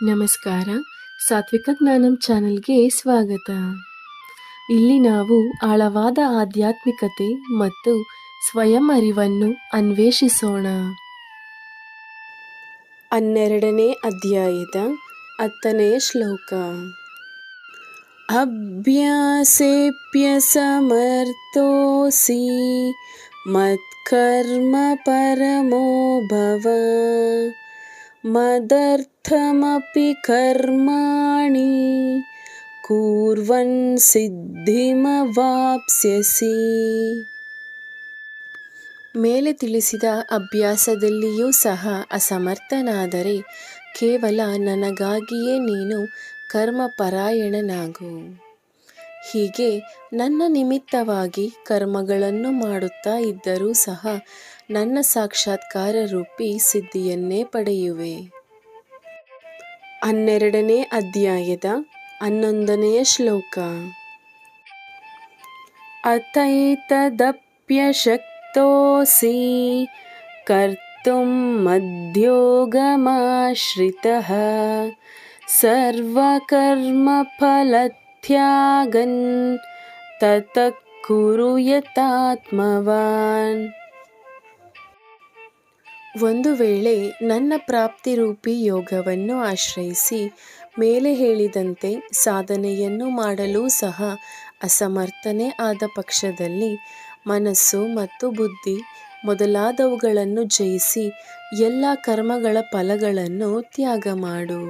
ನಮಸ್ಕಾರ. ಸಾತ್ವಿಕ ಜ್ಞಾನಂ ಚಾನೆಲ್ಗೆ ಸ್ವಾಗತ. ಇಲ್ಲಿ ನಾವು ಆಳವಾದ ಆಧ್ಯಾತ್ಮಿಕತೆ ಮತ್ತು ಸ್ವಯಂ ಅರಿವನ್ನು ಅನ್ವೇಷಿಸೋಣ. 12ನೇ ಅಧ್ಯಾಯದ 10ನೇ ಶ್ಲೋಕ. ಅಭ್ಯಾಸೇಪ್ಯ ಸಮರ್ಥೋಸಿ ಮತ್ಕರ್ಮ ಪರಮೋ ಭವ ಮದರ್ಥಮಪಿ ಕರ್ಮಾಣಿ ಕುರ್ವನ್ ಸಿದ್ಧಿಮವಾಪ್ಸ್ಯಸಿ. ಮೇಲೆ ತಿಳಿಸಿದ ಅಭ್ಯಾಸದಲ್ಲಿಯೂ ಸಹ ಅಸಮರ್ಥನಾದರೆ ಕೇವಲ ನನಗಾಗಿಯೇ ನೀನು ಕರ್ಮಪರಾಯಣನಾಗು. ಹೀಗೆ ನನ್ನ ನಿಮಿತ್ತವಾಗಿ ಕರ್ಮಗಳನ್ನು ಮಾಡುತ್ತಾ ಇದ್ದರೂ ಸಹ ನನ್ನ ಸಾಕ್ಷಾತ್ಕಾರ ರೂಪಿ ಸಿದ್ಧಿಯನ್ನೇ ಪಡೆಯುವೆ. 12ನೇ ಅಧ್ಯಾಯದ 11ನೇ ಶ್ಲೋಕ. ಅಥೈತದಪ್ಯಶಕ್ತೋಸಿ ಕರ್ತುಂ ಮದ್ಯೋಗಮಾಶ್ರಿತಃ ಸರ್ವಕರ್ಮಫಲತ್ಯಾಗನ್ ತತಃ ಕುರು ಯಥಾತ್ಮವಾನ್. ಒಂದು ವೇಳೆ ನನ್ನ ಪ್ರಾಪ್ತಿರೂಪಿ ಯೋಗವನ್ನು ಆಶ್ರಯಿಸಿ ಮೇಲೆ ಹೇಳಿದಂತೆ ಸಾಧನೆಯನ್ನು ಮಾಡಲೂ ಸಹ ಅಸಮರ್ಥನೇ ಆದ ಪಕ್ಷದಲ್ಲಿ ಮನಸ್ಸು ಮತ್ತು ಬುದ್ಧಿ ಮೊದಲಾದವುಗಳನ್ನು ಜಯಿಸಿ ಎಲ್ಲ ಕರ್ಮಗಳ ಫಲಗಳನ್ನು ತ್ಯಾಗ ಮಾಡು.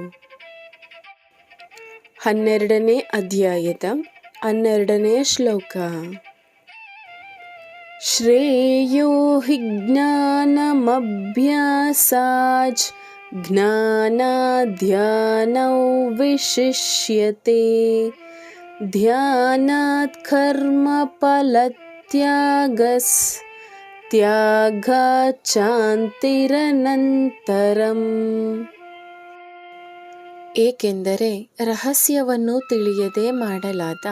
12ನೇ ಅಧ್ಯಾಯದ 12ನೇ ಶ್ಲೋಕ. ಶ್ರೇಯೋ ಹಿ ಜ್ಞಾನಮಭ್ಯಾಸಾಜ್ ಜ್ಞಾನಾಧ್ಯಾನೌ ವಿಶಿಷ್ಯತೆ ಧ್ಯಾನಾತ್ ಕರ್ಮಫಲತ್ಯಾಗಸ್ ತ್ಯಾಗಾತ್ ಶಾಂತಿರನಂತರಂ. ಏಕೆಂದರೆ ರಹಸ್ಯವನ್ನು ತಿಳಿಯದೆ ಮಾಡಲಾದ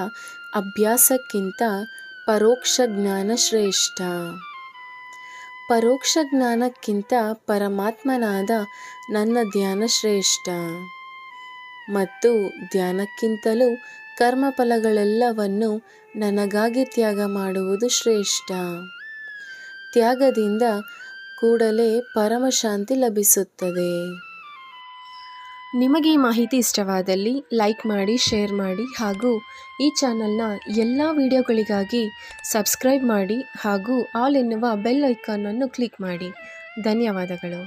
ಅಭ್ಯಾಸಕ್ಕಿಂತ ಪರೋಕ್ಷ ಜ್ಞಾನ ಶ್ರೇಷ್ಠ. ಪರೋಕ್ಷ ಜ್ಞಾನಕ್ಕಿಂತ ಪರಮಾತ್ಮನಾದ ನನ್ನ ಧ್ಯಾನ ಶ್ರೇಷ್ಠ ಮತ್ತು ಧ್ಯಾನಕ್ಕಿಂತಲೂ ಕರ್ಮಫಲಗಳೆಲ್ಲವನ್ನು ನನಗಾಗಿ ತ್ಯಾಗ ಮಾಡುವುದು ಶ್ರೇಷ್ಠ. ತ್ಯಾಗದಿಂದ ಕೂಡಲೇ ಪರಮಶಾಂತಿ ಲಭಿಸುತ್ತದೆ. ನಿಮಗೆ ಈ ಮಾಹಿತಿ ಇಷ್ಟವಾದಲ್ಲಿ ಲೈಕ್ ಮಾಡಿ, ಶೇರ್ ಮಾಡಿ ಹಾಗೂ ಈ ಚಾನಲ್ನ ಎಲ್ಲ ವಿಡಿಯೋಗಳಿಗಾಗಿ ಸಬ್ಸ್ಕ್ರೈಬ್ ಮಾಡಿ ಹಾಗೂ ಆಲ್ ಎನ್ನುವ ಬೆಲ್ ಐಕಾನನ್ನು ಕ್ಲಿಕ್ ಮಾಡಿ. ಧನ್ಯವಾದಗಳು.